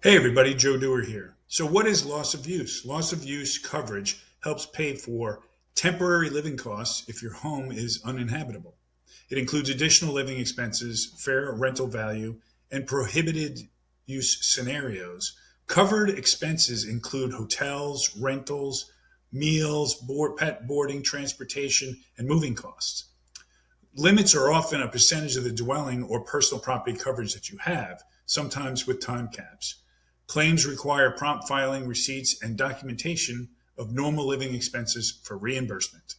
Hey everybody, Joe Dewar here. So what is loss of use? Loss of use coverage helps pay for temporary living costs if your home is uninhabitable. It includes additional living expenses, fair rental value, and prohibited use scenarios. Covered expenses include hotels, rentals, meals, pet boarding, transportation, and moving costs. Limits are often a percentage of the dwelling or personal property coverage that you have, sometimes with time caps. Claims require prompt filing, receipts, and documentation of normal living expenses for reimbursement.